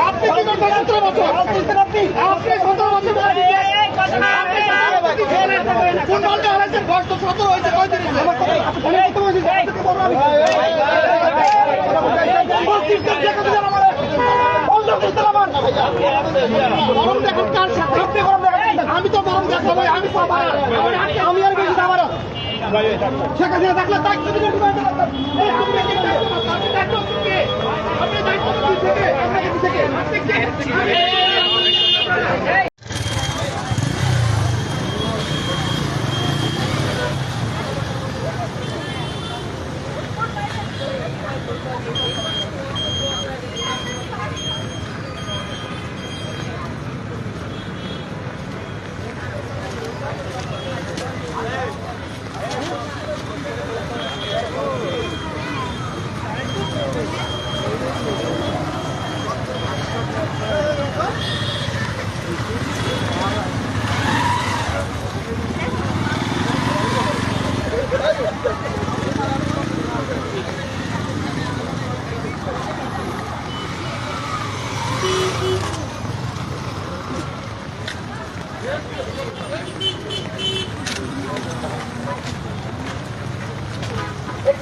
আপনি কি করছেন 17 বছর? আপনি 17 বছর কোন দলটা হারাইছেন? বয়স তো 17 হয়েছে, কয়দিন হয়েছে? আমি তো গরম দেখাবো, আমি আর বেশি যাবো। শেখ হাসিনা থাকলে দায়িত্ব দিবেন।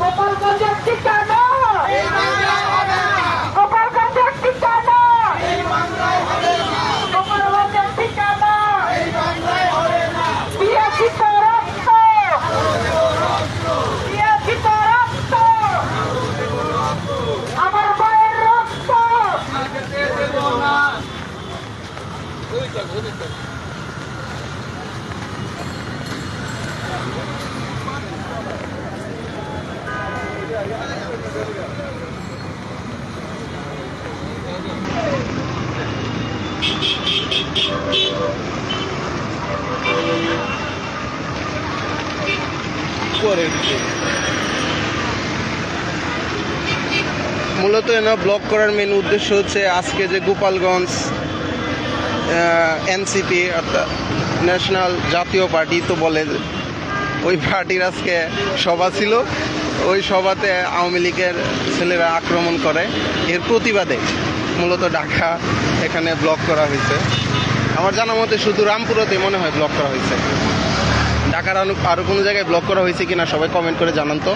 গোপালগঞ্জের ঠিকানা, গোপালগঞ্জের ঠিকানা, গোপালগঞ্জের ঠিকানা, বিয়াচিত রক্ত, বিয়াচিত রক্ত, আমার মায়ের রক্ত। মূলত এনা ব্লক করার মেন উদ্দেশ্য হচ্ছে আজকে যে গোপালগঞ্জ এনসিপি অর্থাৎ ন্যাশনাল জাতীয় পার্টি তো বলে, ওই পার্টির আজকে সভা ছিল। ওই সভাতে আওয়ামী লীগের ছেলেরা আক্রমণ করে, এর প্রতিবাদে মূলত ঢাকা এখানে ব্লক করা হয়েছে। আমার জানা মতে শুধু রামপুরতে মনে হয় ব্লক করা হয়েছে। ঢাকার আরও কোনো জায়গায় ব্লক করা হয়েছে কিনা সবাই কমেন্ট করে জানান তো।